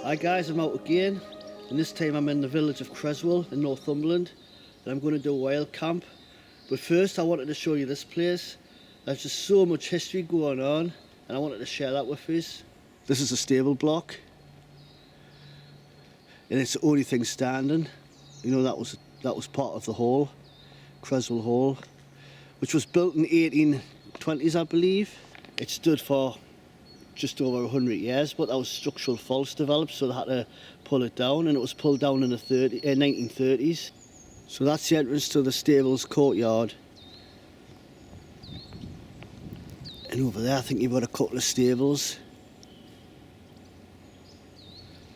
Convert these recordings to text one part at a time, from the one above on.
Hi guys, I'm out again, and this time I'm in the village of Cresswell in Northumberland, and I'm going to do a wild camp. But first I wanted to show you this place. There's just so much history going on, and I wanted to share that with you. This is a stable block, and it's the only thing standing. You know, that was part of the hall, Cresswell Hall, which was built in the 1820s, I believe. It stood for just over 100 years, but that was structural faults developed, so they had to pull it down, and it was pulled down in the 1930s. So that's the entrance to the stables courtyard. And over there I think you've got a couple of stables.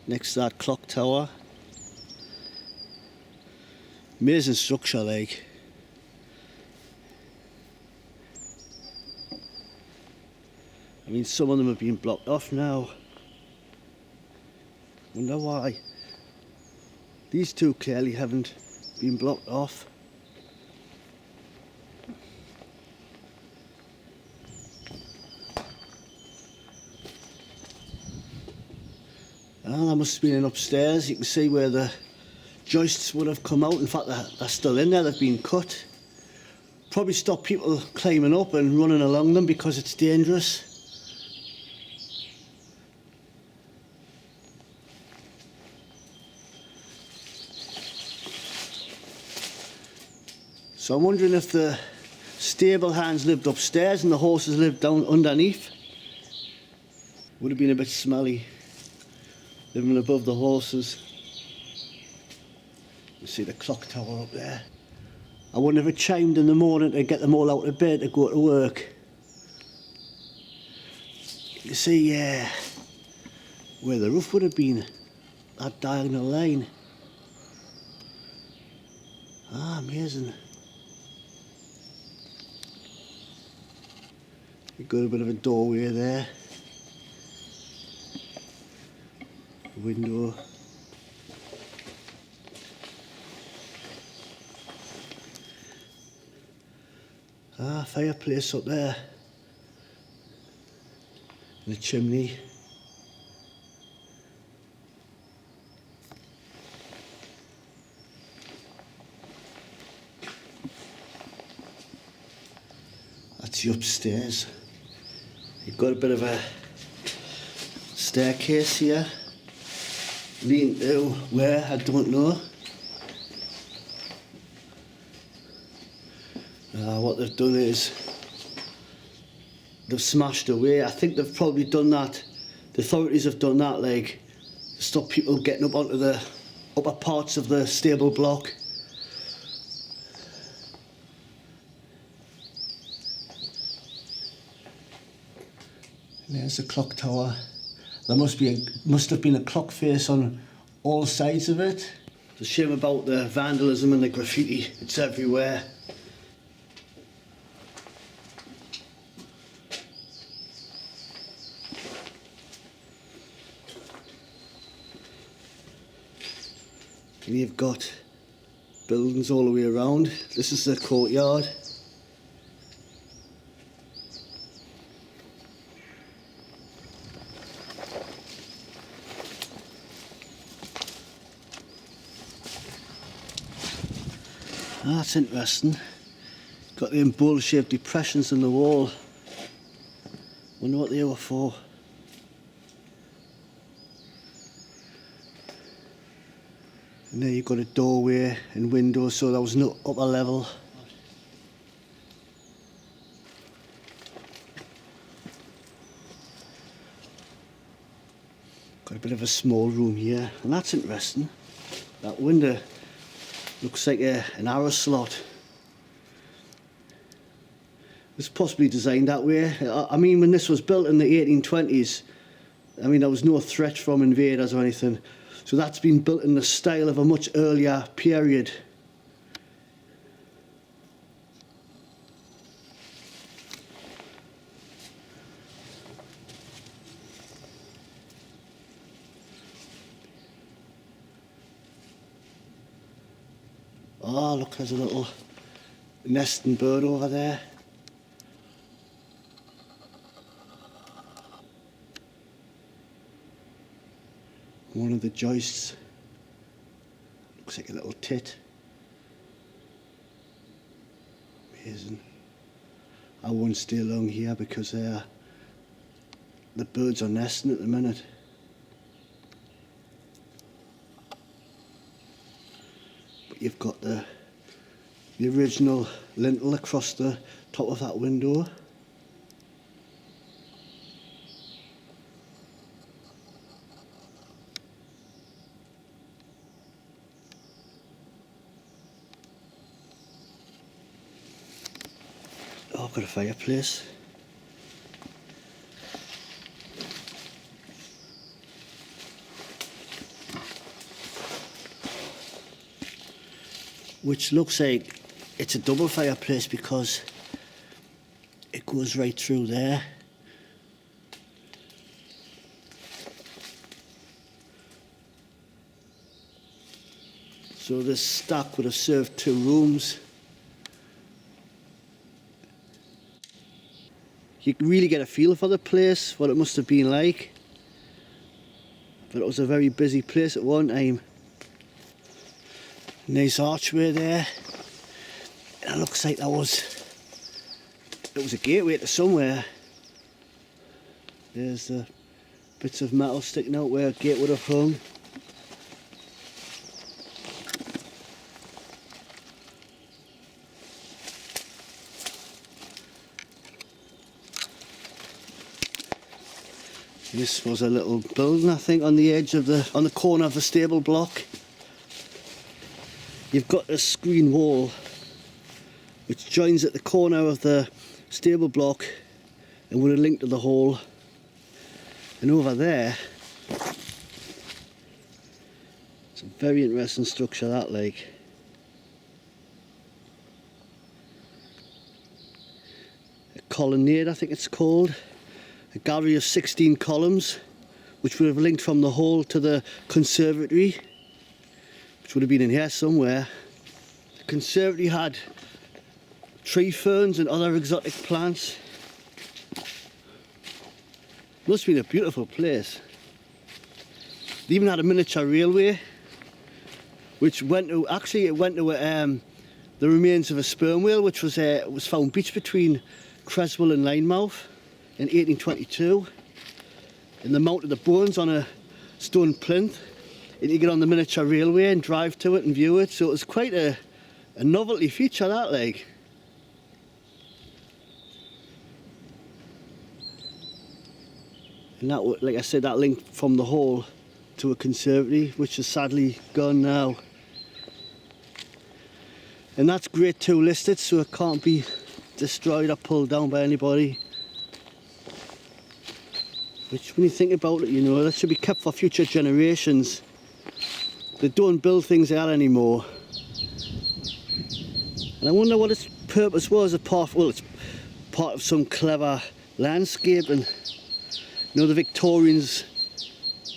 Next to that clock tower. Amazing structure, like. I mean, some of them have been blocked off now. Wonder why. These two clearly haven't been blocked off. That must have been upstairs. You can see where the joists would have come out. In fact, they're still in there. They've been cut. Probably stop people climbing up and running along them because it's dangerous. So I'm wondering if the stable hands lived upstairs and the horses lived down underneath. Would have been a bit smelly, living above the horses. You see the clock tower up there. I wonder if it chimed in the morning to get them all out of bed to go to work. You see, where the roof would have been, that diagonal line. Amazing. You've got a bit of a doorway there. A window. Fireplace up there. And a chimney. That's the upstairs. You've got a bit of a staircase here. Leading to where, I don't know. What they've done is they've smashed away. I think they've probably done that. The authorities have done that, like, to stop people getting up onto the upper parts of the stable block. And there's the clock tower. There must have been a clock face on all sides of it. It's a shame about the vandalism and the graffiti. It's everywhere. And you've got buildings all the way around. This is the courtyard. That's interesting. Got them bowl-shaped depressions in the wall. Wonder what they were for. And there you've got a doorway and windows, so there was no upper level. Got a bit of a small room here, and that's interesting. That window looks like an arrow slot. It's possibly designed that way. I mean, when this was built in the 1820s, I mean, there was no threat from invaders or anything. So that's been built in the style of a much earlier period. Oh, look, there's a little nesting bird over there. One of the joists looks like a little tit. Amazing. I won't stay long here because the birds are nesting at the minute. But you've got the original lintel across the top of that window. Oh, I've got a fireplace. Which looks like it's a double fireplace because it goes right through there. So this stack would have served 2 rooms. You can really get a feel for the place, what it must have been like. But it was a very busy place at one time. Nice archway there. And it looks like it was a gateway to somewhere. There's the bits of metal sticking out where a gate would have hung. This was a little building, I think, on the corner of the stable block. You've got a screen wall which joins at the corner of the stable block and would have linked to the hall. And over there, it's a very interesting structure, that, like. A colonnade, I think it's called. A gallery of 16 columns, which would have linked from the hall to the conservatory, which would have been in here somewhere. The conservatory had tree ferns and other exotic plants. Must have been a beautiful place. They even had a miniature railway, which went to the remains of a sperm whale, which was found beached between Cresswell and Linemouth in 1822, and they mounted the bones on a stone plinth, and you get on the miniature railway and drive to it and view it. So it was quite a novelty feature, that, like. And that, like I said, that linked from the hall to a conservatory, which is sadly gone now. And that's grade 2 listed, so it can't be destroyed or pulled down by anybody. Which, when you think about it, you know, that should be kept for future generations. They don't build things like that anymore. And I wonder what its purpose was, apart from, well, it's part of some clever landscaping. You know, the Victorians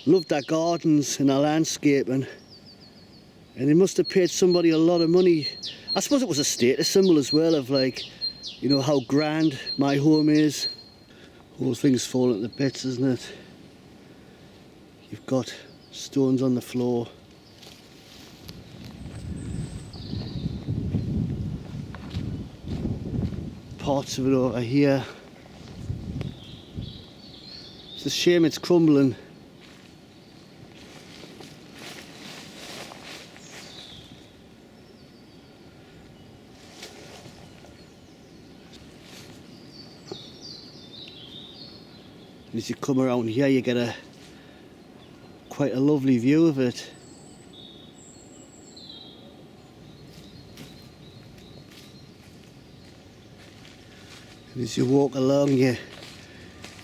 loved their gardens and their landscaping. And they must have paid somebody a lot of money. I suppose it was a status symbol as well, of, like, you know, how grand my home is. Whole thing's falling to bits, isn't it? You've got stones on the floor. Parts of it over here. It's a shame it's crumbling. And as you come around here, you get quite a lovely view of it. And as you walk along, you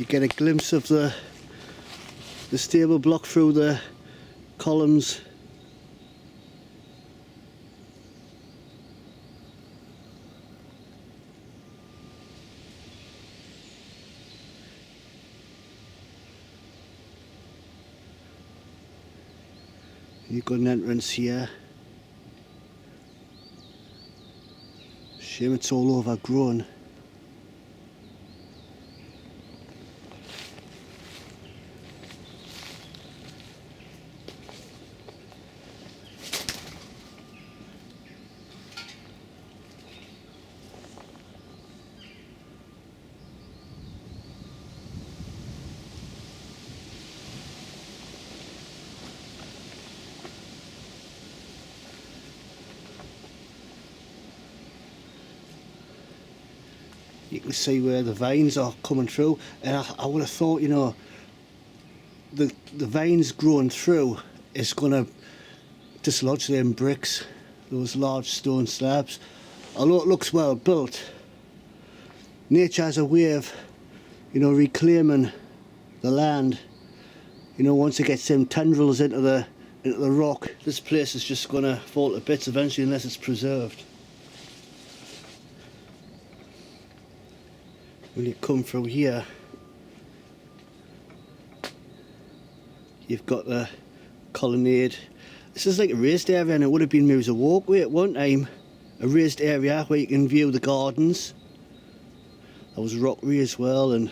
get a glimpse of the stable block through the columns. You've got an entrance here. Shame it's all overgrown. You can see where the veins are coming through, and I would have thought, you know, the veins growing through is going to dislodge them bricks, those large stone slabs. Although it looks well built, nature has a way of, you know, reclaiming the land. You know, once it gets them tendrils into the rock, this place is just going to fall to bits eventually unless it's preserved. When you come through here, you've got the colonnade. This is like a raised area, and it would have been maybe a walkway at one time, a raised area where you can view the gardens. There was rockery as well, and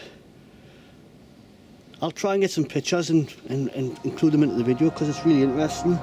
I'll try and get some pictures and include them into the video because it's really interesting.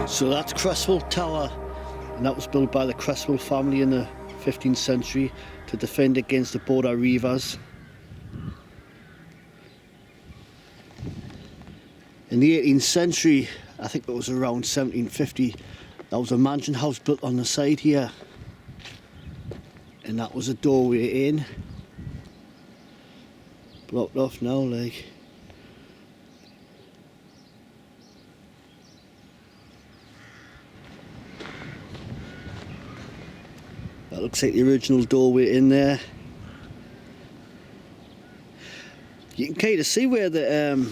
So that's Cresswell Tower, and that was built by the Cresswell family in the 15th century to defend against the Border Reivers. In the 18th century, I think it was around 1750, there was a mansion house built on the side here, and that was a doorway in. Blocked off now, like. That looks like the original doorway in there. You can kind of see where the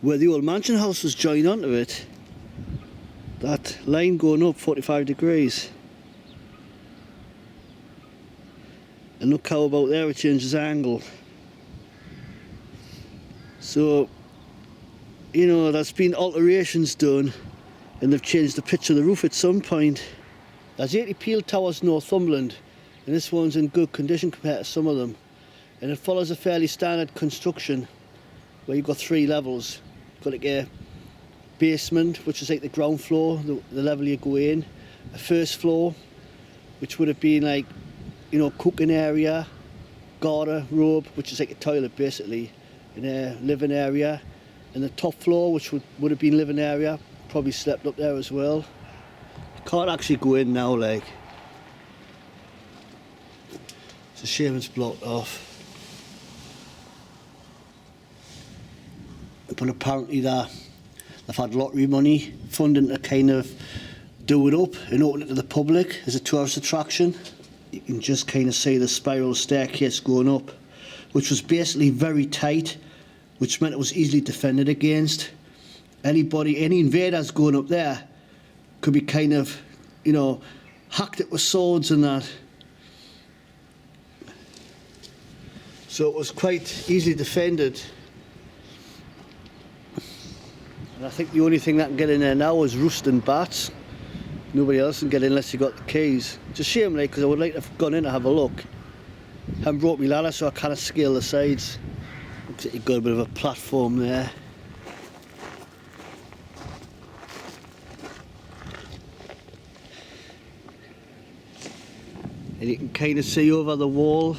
old mansion house was joined onto it. That line going up 45 degrees. And look how about there it changes angle. So, you know, there's been alterations done and they've changed the pitch of the roof at some point. There's 80 Pele towers in Northumberland, and this one's in good condition compared to some of them. And it follows a fairly standard construction where you've got 3 levels. You've got like a basement, which is like the ground floor, the level you go in. A first floor, which would have been like, you know, cooking area, garderobe, which is like a toilet basically, in a living area. And the top floor, which would have been living area, probably slept up there as well. Can't actually go in now, like. It's a shame it's blocked off. But apparently they've had lottery money funding to kind of do it up and open it to the public as a tourist attraction. you can just kind of see the spiral staircase going up, which was basically very tight, which meant it was easily defended against. Any invaders going up there could be kind of, you know, hacked it with swords and that. So it was quite easily defended. And I think the only thing that can get in there now is roost and bats. Nobody else can get in unless you got the keys. It's a shame, like, because I would like to have gone in to have a look. I haven't brought my ladder, so I kind of scale the sides. Looks like you've got a bit of a platform there. And you can kind of see over the wall,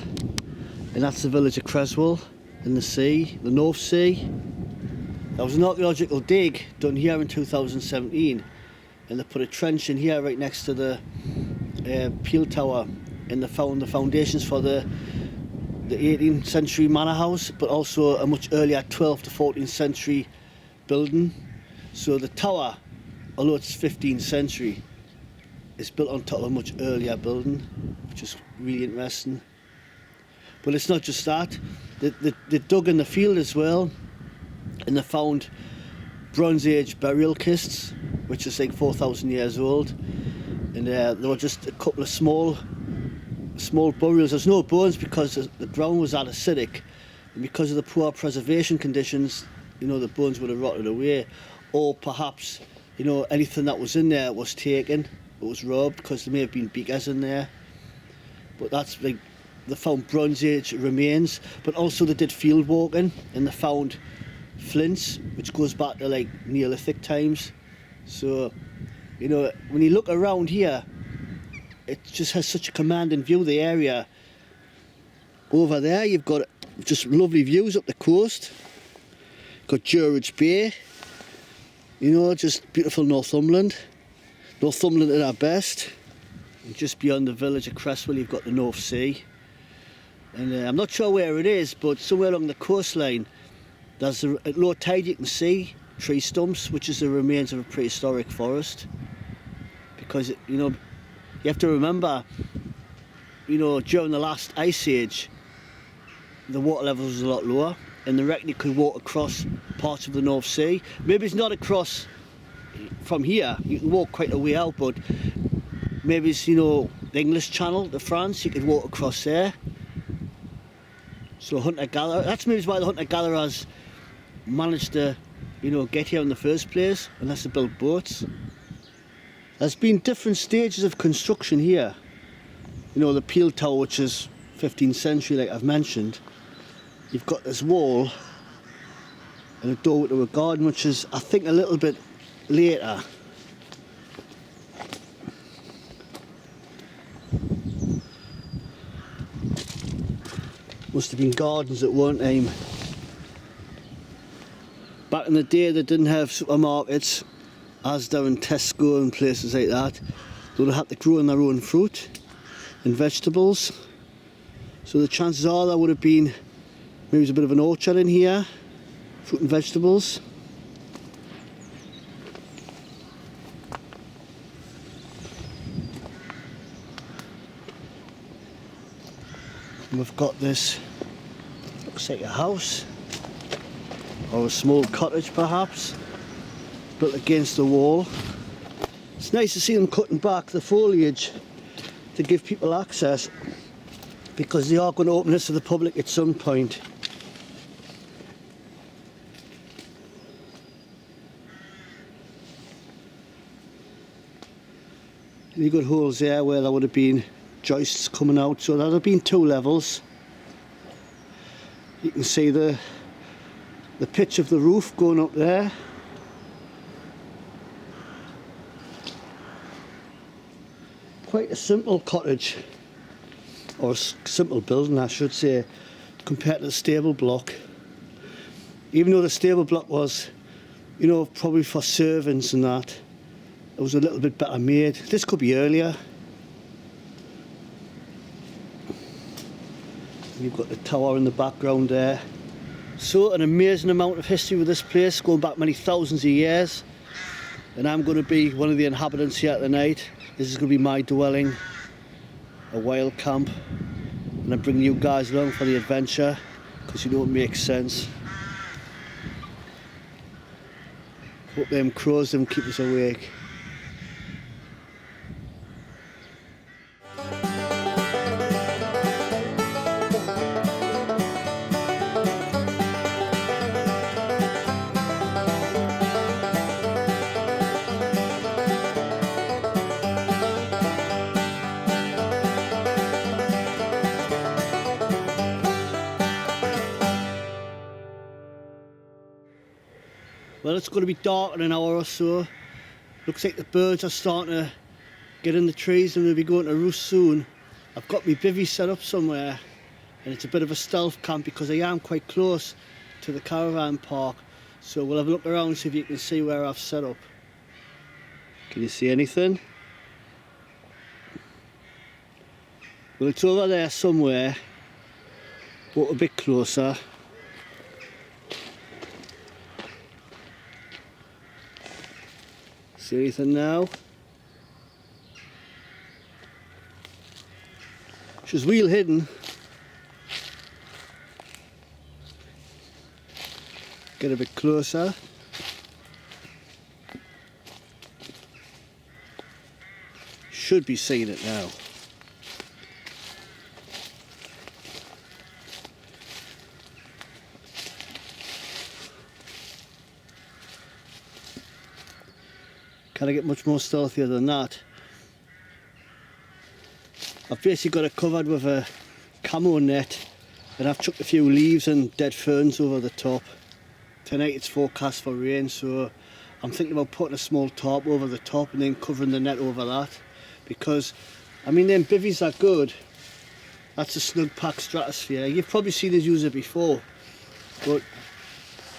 and that's the village of Cresswell in the sea, the North Sea. There was an archaeological dig done here in 2017, and they put a trench in here right next to the Pele Tower, and they found the foundations for the 18th century manor house, but also a much earlier 12th to 14th century building. So the tower, although it's 15th century, it's built on top of a much earlier building, which is really interesting. But it's not just that. They dug in the field as well, and they found Bronze Age burial kists, which is like 4,000 years old. And there were just a couple of small burials. There's no bones because the ground was that acidic, and because of the poor preservation conditions, you know, the bones would have rotted away. Or perhaps, you know, anything that was in there was taken, it was robbed, because there may have been beakers in there. But that's like, they found Bronze Age remains, but also they did field walking, and they found flints, which goes back to like Neolithic times. So, you know, when you look around here, it just has such a commanding view of the area. Over there you've got just lovely views up the coast. Got George Bay, you know, just beautiful Northumberland at our best. And just beyond the village of Cresswell you've got the North Sea. And I'm not sure where it is, but somewhere along the coastline there's at low tide you can see tree stumps, which is the remains of a prehistoric forest. Because, you know, you have to remember, you know, during the last ice age the water level was a lot lower, and they reckon you could walk across parts of the North Sea. Maybe it's not across from here, you can walk quite a way out, but maybe it's, you know, the English Channel to France, you could walk across there. So hunter-gatherer, that's maybe why the hunter-gatherers managed to, you know, get here in the first place, unless they built boats. There's been different stages of construction here. You know, the Pele Tower, which is 15th century, like I've mentioned. You've got this wall and a door to a garden, which is, I think, a little bit later. Must have been gardens at one time. Back in the day they didn't have supermarkets, Asda and Tesco and places like that. They would have had to grow their own fruit and vegetables. So the chances are there would have been, maybe there's a bit of an orchard in here, fruit and vegetables. And we've got this, looks like a house, or a small cottage perhaps, built against the wall. It's nice to see them cutting back the foliage to give people access, because they are going to open this to the public at some point. And you've got holes there where there would have been joists coming out, so there would have been 2 levels. You can see the pitch of the roof going up there. Quite a simple cottage, or simple building I should say, compared to the stable block. Even though the stable block was, you know, probably for servants and that, it was a little bit better made. This could be earlier. You've got the tower in the background there. So an amazing amount of history with this place, going back many thousands of years. And I'm going to be one of the inhabitants here tonight. This is going to be my dwelling. a wild camp, and I bring you guys along for the adventure, because you know it makes sense. Hope them crows don't keep us awake. Well, it's going to be dark in an hour or so. Looks like the birds are starting to get in the trees and they'll be going to roost soon. I've got my bivvy set up somewhere, and it's a bit of a stealth camp because I am quite close to the caravan park. So we'll have a look around, see if you can see where I've set up. Can you see anything? Well, it's over there somewhere. Walk a bit closer. See anything now? She's real hidden. Get a bit closer. Should be seeing it now. Can I get much more stealthier than that? I've basically got it covered with a camo net, and I've chucked a few leaves and dead ferns over the top. Tonight it's forecast for rain, so I'm thinking about putting a small tarp over the top and then covering the net over that, because I mean them bivvies are good. That's a snug pack stratosphere. You've probably seen us use it before, but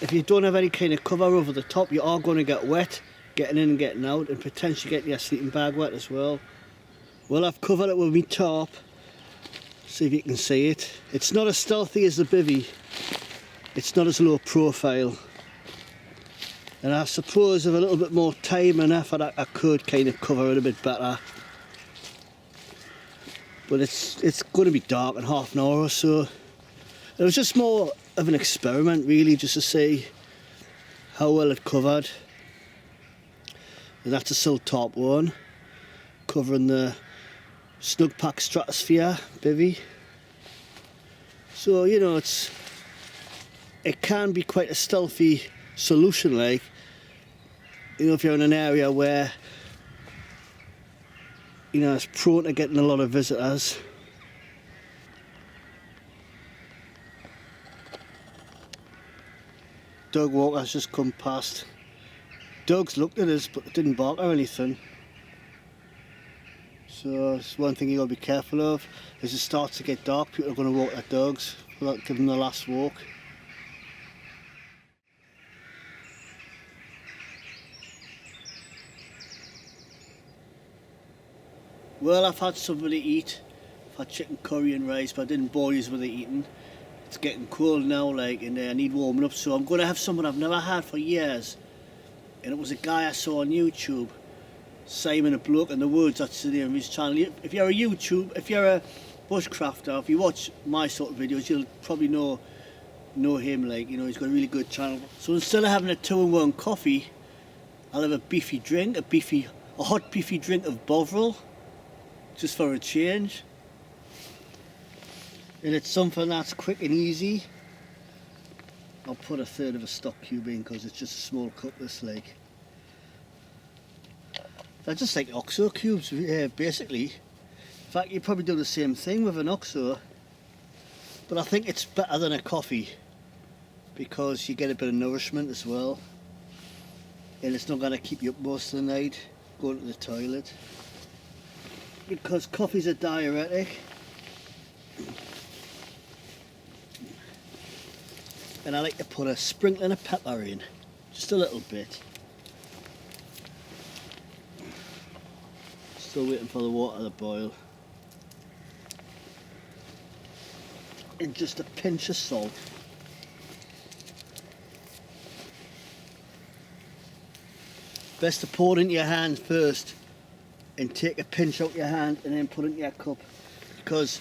if you don't have any kind of cover over the top, you are going to get wet getting in and getting out, and potentially getting your sleeping bag wet as well. Well, I've covered it with my tarp. See if you can see it. It's not as stealthy as the bivvy. It's not as low profile. And I suppose with a little bit more time and effort, I could kind of cover it a bit better. But it's going to be dark in half an hour or so. It was just more of an experiment, really, just to see how well it covered. And that's a sill tarp one, covering the snug pack stratosphere bivvy. So, you know, it can be quite a stealthy solution, like, you know, if you're in an area where, you know, it's prone to getting a lot of visitors. Dog walker's just come past. Dogs looked at us, but they didn't bark or anything. So it's one thing you got to be careful of. As it starts to get dark, people are going to walk their dogs without giving them the last walk. Well, I've had something to eat. I've had chicken curry and rice, but I didn't bore you with the eating. It's getting cold now, like, and I need warming up, so I'm going to have something I've never had for years. And it was a guy I saw on YouTube, Simon, a bloke in the woods. That's the name of his channel. If you're a bushcrafter, if you watch my sort of videos, you'll probably know him. Like, you know, he's got a really good channel. So instead of having a 2-in-1 coffee, I'll have a beefy drink, a hot beefy drink of Bovril, just for a change. And it's something that's quick and easy. I'll put 1/3 of a stock cube in because it's just a small cup, this, like. They're just like OXO cubes, basically. In fact, you probably do the same thing with an OXO. But I think it's better than a coffee because you get a bit of nourishment as well. And it's not going to keep you up most of the night going to the toilet. Because coffee's a diuretic. And I like to put a sprinkling of pepper in, just a little bit. Still waiting for the water to boil. And just a pinch of salt. Best to pour it into your hand first and take a pinch out your hand and then put it in your cup. because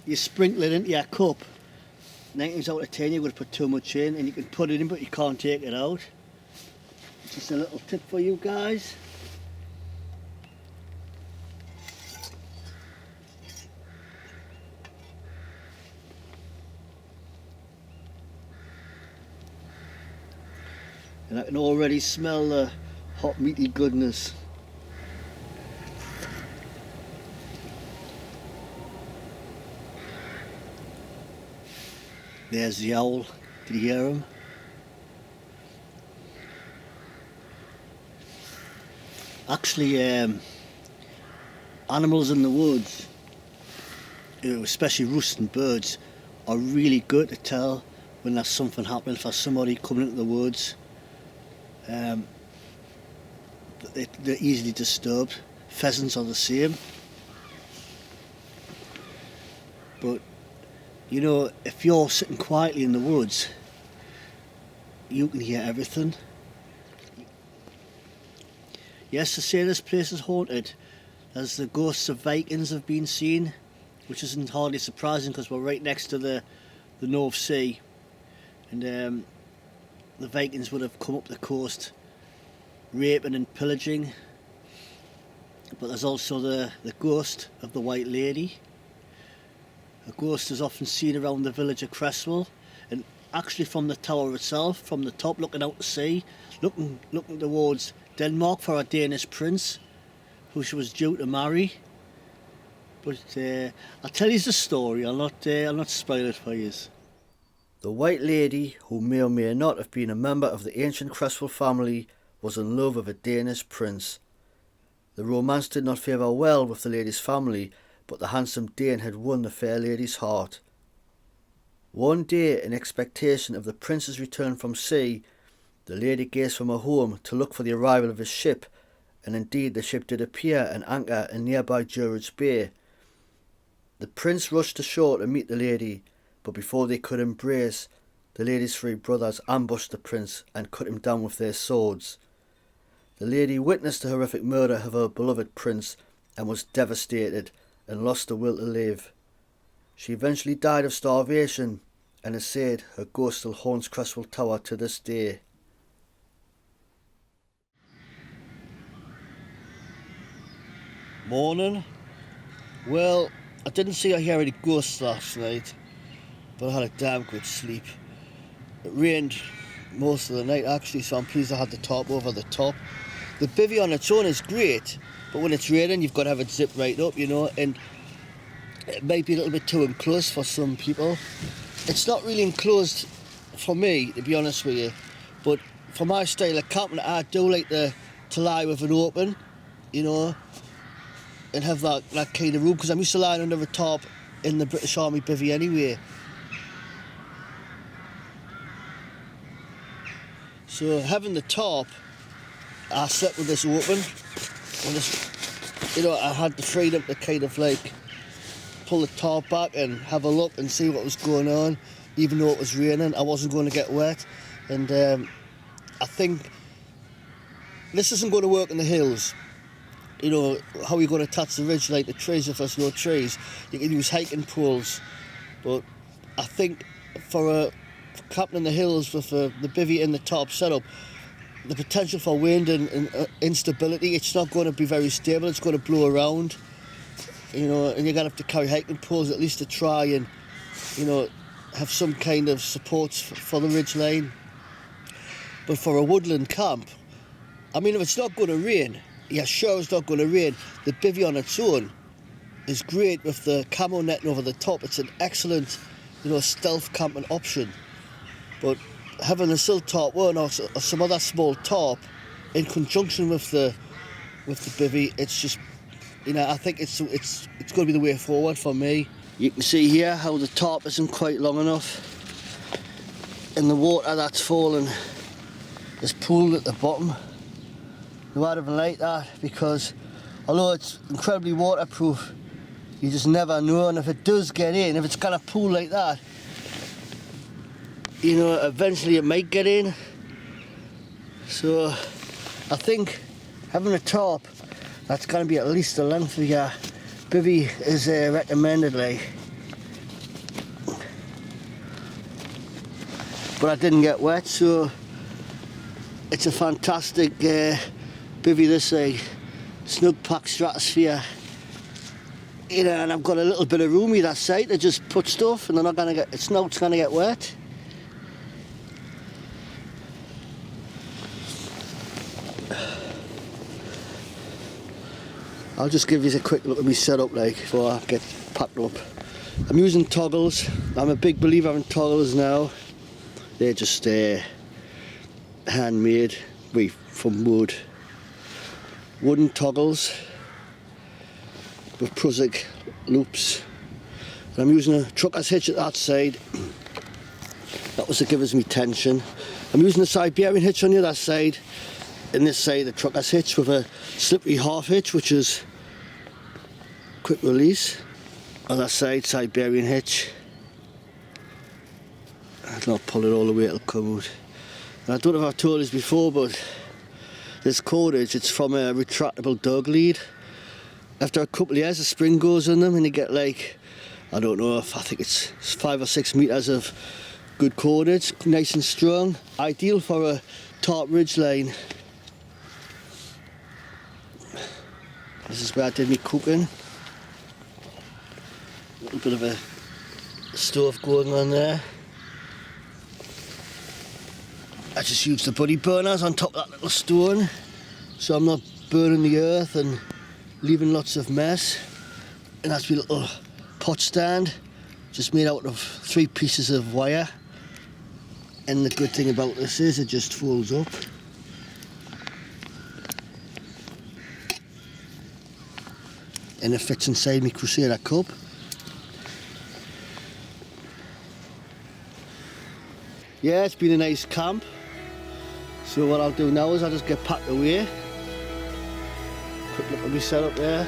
you sprinkle it into your cup. 9 times out of 10 you're going to put too much in, and you can put it in but you can't take it out. Just a little tip for you guys. And I can already smell the hot meaty goodness. There's the owl. Did you hear him? Actually, animals in the woods, especially roosting birds, are really good to tell when there's something happening for somebody coming into the woods. They're easily disturbed. Pheasants are the same. But you know, if you're sitting quietly in the woods, you can hear everything. Yes, to say this place is haunted, as the ghosts of Vikings have been seen, which isn't hardly surprising because we're right next to the North Sea, and the Vikings would have come up the coast raping and pillaging. But there's also the ghost of the White Lady. A ghost is often seen around the village of Cresswell, and actually from the tower itself, from the top looking out to sea, looking towards Denmark for a Danish prince who she was due to marry. But I'll tell you the story, I'll not spoil it for you. The White Lady, who may or may not have been a member of the ancient Cresswell family, was in love with a Danish prince. The romance did not favour well with the lady's family, but the handsome Dane had won the fair lady's heart. One day, in expectation of the prince's return from sea, the lady gazed from her home to look for the arrival of his ship, and indeed the ship did appear and anchor in nearby Druridge Bay. The prince rushed ashore to meet the lady, but before they could embrace, the lady's 3 brothers ambushed the prince and cut him down with their swords. The lady witnessed the horrific murder of her beloved prince and was devastated and lost the will to live. She eventually died of starvation, and is said her ghost still haunts Cresswell Tower to this day. Morning. Well, I didn't see or hear any ghosts last night, but I had a damn good sleep. It rained most of the night actually, so I'm pleased I had the top over the top. The bivvy on its own is great, but when it's raining you've got to have it zipped right up, you know, and it might be a little bit too enclosed for some people. It's not really enclosed for me, to be honest with you, but for my style of camping, I do like to lie with it open, you know, and have that kind of room, because I'm used to lying under the top in the British Army bivvy anyway. So having the top, I slept with this open, and this, you know, I had the freedom to kind of like pull the top back and have a look and see what was going on. Even though it was raining, I wasn't going to get wet, and I think this isn't going to work in the hills. You know, how are you going to attach the ridge like the trees if there's no trees? You can use hiking poles, but I think for camping in the hills with the bivvy in the top setup, the potential for wind and instability, it's not going to be very stable, it's going to blow around, you know, and you're going to have to carry hiking poles at least to try and, you know, have some kind of support for the ridge line. But for a woodland camp, I mean, if it's not going to rain, yeah, sure it's not going to rain, the bivvy on its own is great with the camo netting over the top. It's an excellent, you know, stealth camping option. But having a sill top one or some other small top in conjunction with the bivvy, it's just, you know, I think it's going to be the way forward for me. You can see here how the top isn't quite long enough, and the water that's falling is pooled at the bottom. No, I don't like that, because although it's incredibly waterproof, you just never know, and if it does get in, if it's kind of pool like that, you know, eventually it might get in. So I think having a top that's going to be at least the length of your Bivvy is recommended, like. But I didn't get wet, so it's a fantastic bivvy, this snug pack stratosphere. You know, and I've got a little bit of room either side to just put stuff, and they're not gonna get, it's not gonna get wet. I'll just give you a quick look at my setup, like, before I get packed up. I'm using toggles. I'm a big believer in toggles now. They're just handmade from wood. Wooden toggles with Prusik loops. And I'm using a trucker's hitch at that side. That was what gives me tension. I'm using a Siberian hitch on the other side. And this side, the trucker's hitch with a slippery half hitch, which is quick release. Other side, Siberian hitch. I'll not pull it all the way, it'll come out. And I don't know if I've told this before, but this cordage, it's from a retractable dog lead. After a couple of years, the spring goes in them and you get, like, I don't know, I think it's 5 or 6 metres of good cordage, nice and strong. Ideal for a tarp ridge line. This is where I did my cooking. A little bit of a stove going on there. I just used the buddy burners on top of that little stone, so I'm not burning the earth and leaving lots of mess. And that's my little pot stand, just made out of 3 pieces of wire. And the good thing about this is it just folds up. And it fits inside my Crusader cup. Yeah, it's been a nice camp. So what I'll do now is I'll just get packed away. Quick look at my setup there.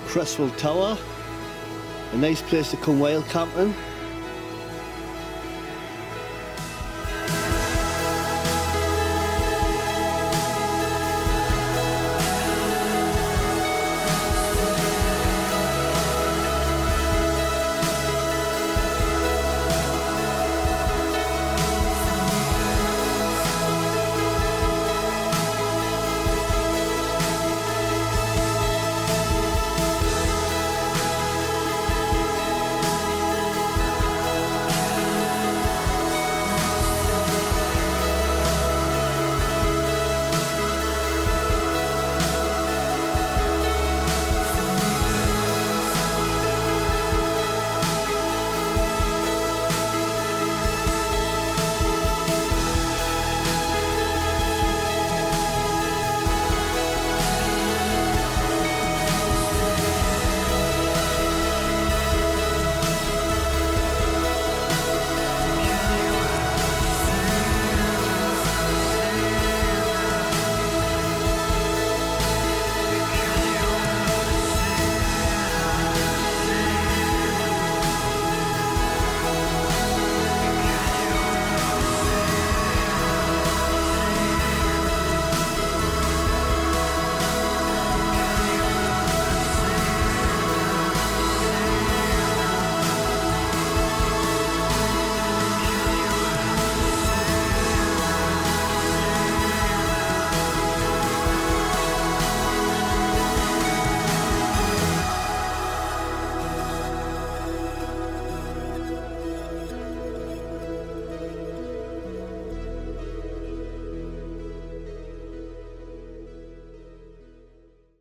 Cresswell Tower. A nice place to come wild camping.